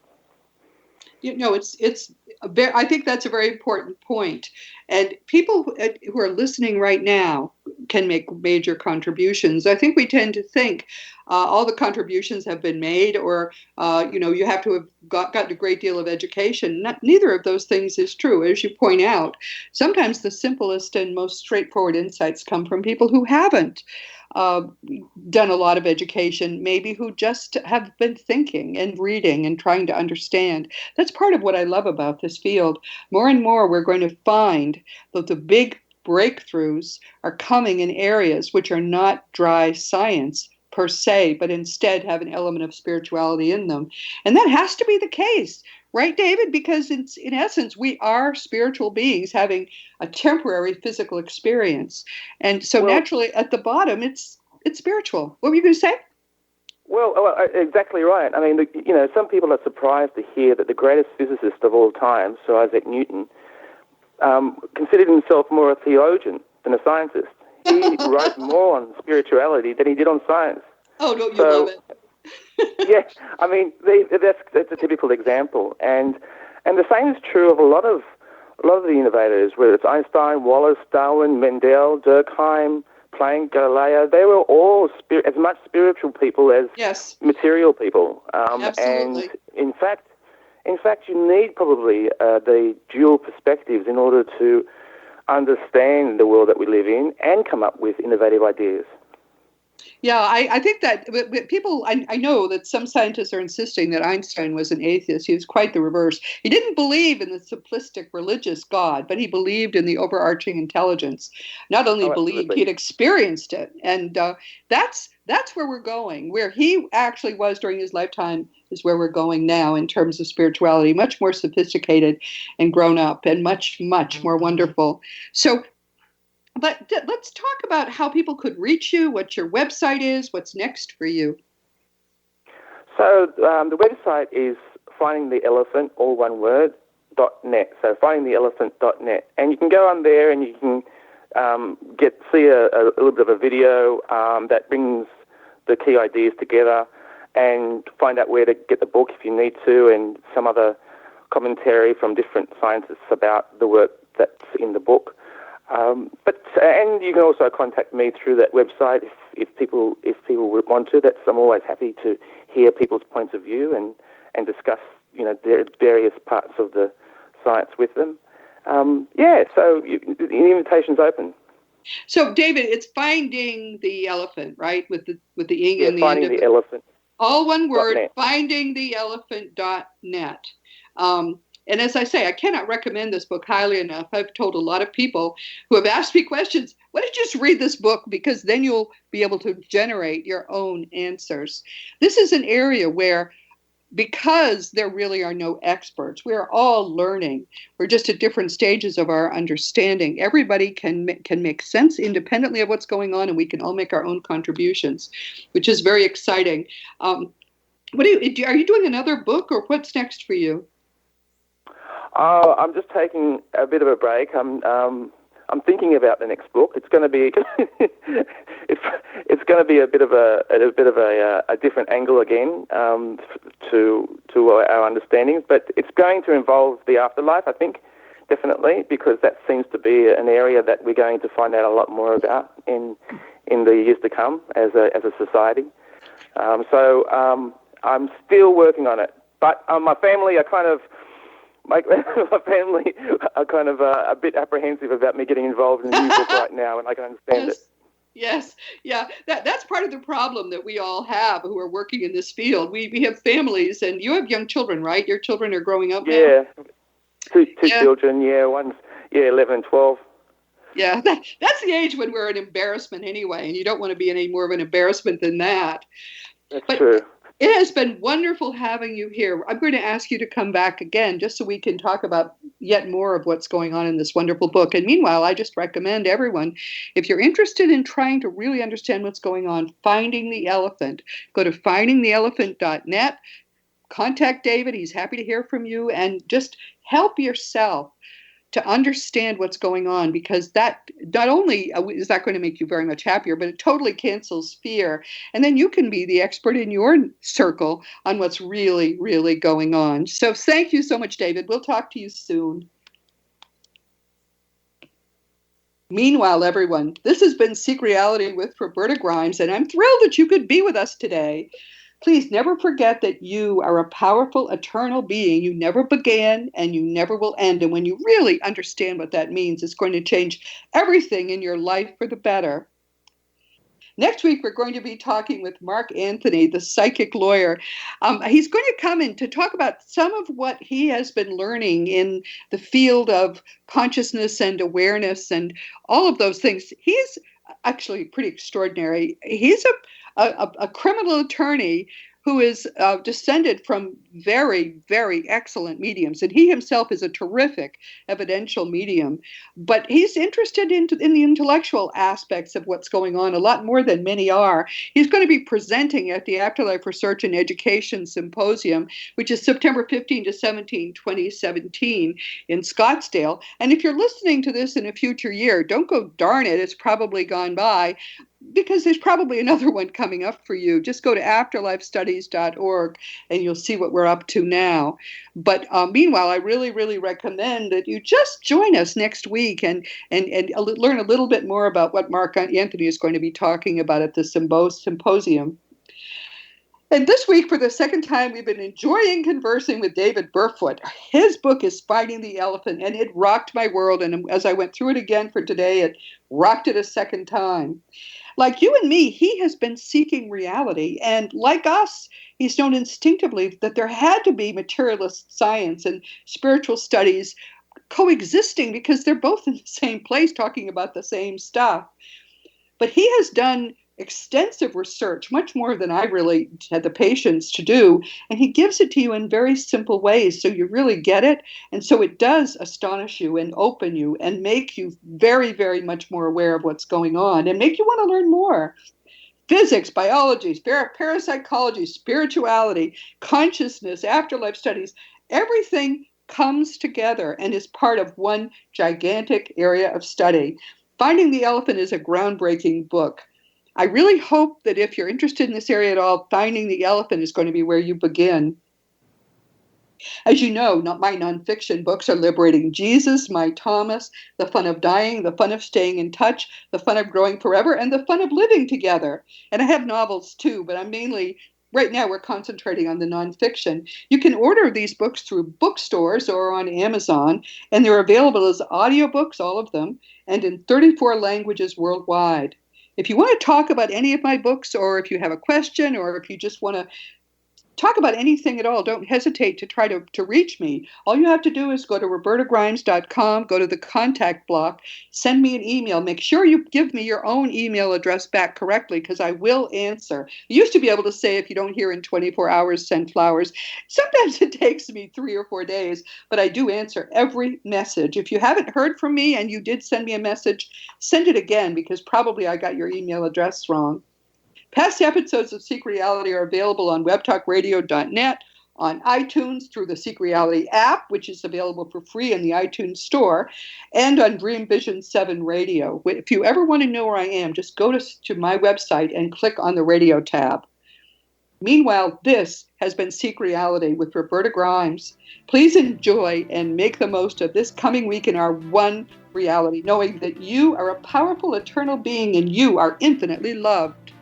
I think that's a very important point. And people who are listening right now can make major contributions. I think we tend to think all the contributions have been made, or you have to have gotten a great deal of education. Neither of those things is true. As you point out, sometimes the simplest and most straightforward insights come from people who haven't done a lot of education, maybe who just have been thinking and reading and trying to understand. That's part of what I love about this field. More and more, we're going to find that the big breakthroughs are coming in areas which are not dry science per se, but instead have an element of spirituality in them. And that has to be the case, right, David? Because in essence, we are spiritual beings having a temporary physical experience. And so naturally, at the bottom, it's spiritual. What were you going to say? Well, exactly right. I mean, some people are surprised to hear that the greatest physicist of all time, Sir Isaac Newton, considered himself more a theologian than a scientist. He wrote more on spirituality than he did on science. Oh, don't you love it? Yeah, I mean, that's a typical example. And the same is true of a lot of the innovators, whether it's Einstein, Wallace, Darwin, Mendel, Durkheim, Planck, Galileo. They were all as much spiritual people as material people. Absolutely. And in fact, you need probably the dual perspectives in order to understand the world that we live in and come up with innovative ideas. Yeah, I think that people, I know that some scientists are insisting that Einstein was an atheist. He was quite the reverse. He didn't believe in the simplistic religious God, but he believed in the overarching intelligence. Not only believed, he'd experienced it. And that's where we're going. Where he actually was during his lifetime is where we're going now in terms of spirituality, much more sophisticated and grown up and much, much more wonderful. So, but let's talk about how people could reach you, what your website is, what's next for you. So the website is findingtheelephant, all one word, .net. So findingtheelephant.net. And you can go on there and you can see a little bit of a video that brings the key ideas together, and find out where to get the book if you need to, and some other commentary from different scientists about the work that's in the book. And you can also contact me through that website if people would want to. I'm always happy to hear people's points of view and discuss the various parts of the science with them. So the invitation's open. So David, it's Finding the Elephant, right? With the ing and the Finding end of the Elephant. All one word. .net. Findingtheelephant.net. And as I say, I cannot recommend this book highly enough. I've told a lot of people who have asked me questions, why don't you just read this book? Because then you'll be able to generate your own answers. This is an area where, because there really are no experts, we're all learning. We're just at different stages of our understanding. Everybody can make sense independently of what's going on, and we can all make our own contributions, which is very exciting. Are you doing another book, or what's next for you? I'm just taking a bit of a break. I'm thinking about the next book. It's going to be it's going to be a bit of a different angle again to our understandings, but it's going to involve the afterlife, I think, definitely, because that seems to be an area that we're going to find out a lot more about in in the years to come as a society. So I'm still working on it. But my family are kind of a bit apprehensive about me getting involved in the new book right now, and I can understand it. Yes, yeah, that's part of the problem that we all have who are working in this field. We have families, and you have young children, right? Your children are growing up now? Yeah, two children, one's 11 and 12. Yeah, that's the age when we're an embarrassment anyway, and you don't want to be any more of an embarrassment than that. That's true. It has been wonderful having you here. I'm going to ask you to come back again just so we can talk about yet more of what's going on in this wonderful book. And meanwhile, I just recommend everyone, if you're interested in trying to really understand what's going on, Finding the Elephant, go to findingtheelephant.net, contact David. He's happy to hear from you, and just help yourself to understand what's going on, because that not only is that going to make you very much happier, but it totally cancels fear. And then you can be the expert in your circle on what's really, really going on. So thank you so much, David. We'll talk to you soon. Meanwhile, everyone, this has been Seek Reality with Roberta Grimes, and I'm thrilled that you could be with us today. Please never forget that you are a powerful, eternal being. You never began and you never will end. And when you really understand what that means, it's going to change everything in your life for the better. Next week, we're going to be talking with Mark Anthony, the psychic lawyer. He's going to come in to talk about some of what he has been learning in the field of consciousness and awareness and all of those things. He's actually pretty extraordinary. He's a criminal attorney who is descended from very, very excellent mediums. And he himself is a terrific evidential medium. But he's interested in the intellectual aspects of what's going on, a lot more than many are. He's going to be presenting at the Afterlife Research and Education Symposium, which is September 15 to 17, 2017 in Scottsdale. And if you're listening to this in a future year, don't go, darn it, it's probably gone by, because there's probably another one coming up for you. Just go to afterlifestudies.org and you'll see what we're up to now. But meanwhile, I really, really recommend that you just join us next week and learn a little bit more about what Mark Anthony is going to be talking about at the symposium. And this week, for the second time, we've been enjoying conversing with David Burfoot. His book is Finding the Elephant, and it rocked my world. And as I went through it again for today, it rocked it a second time. Like you and me, he has been seeking reality. And like us, he's known instinctively that there had to be materialist science and spiritual studies coexisting because they're both in the same place talking about the same stuff. But he has done extensive research, much more than I really had the patience to do, and he gives it to you in very simple ways so you really get it, and so it does astonish you and open you and make you very, very much more aware of what's going on and make you want to learn more. Physics, biology, parapsychology, spirituality, consciousness, afterlife studies, everything comes together and is part of one gigantic area of study. Finding the Elephant is a groundbreaking book. I really hope that if you're interested in this area at all, Finding the Elephant is going to be where you begin. As you know, my nonfiction books are Liberating Jesus, My Thomas, The Fun of Dying, The Fun of Staying in Touch, The Fun of Growing Forever, and The Fun of Living Together. And I have novels too, but right now we're concentrating on the nonfiction. You can order these books through bookstores or on Amazon, and they're available as audiobooks, all of them, and in 34 languages worldwide. If you want to talk about any of my books, or if you have a question, or if you just want to talk about anything at all, don't hesitate to try to reach me. All you have to do is go to robertagrimes.com, go to the contact block, send me an email. Make sure you give me your own email address back correctly, because I will answer. You used to be able to say, if you don't hear in 24 hours, send flowers. Sometimes it takes me 3 or 4 days, but I do answer every message. If you haven't heard from me and you did send me a message, send it again, because probably I got your email address wrong. Past episodes of Seek Reality are available on webtalkradio.net, on iTunes through the Seek Reality app, which is available for free in the iTunes store, and on Dream Vision 7 Radio. If you ever want to know where I am, just go to my website and click on the radio tab. Meanwhile, this has been Seek Reality with Roberta Grimes. Please enjoy and make the most of this coming week in our one reality, knowing that you are a powerful eternal being and you are infinitely loved.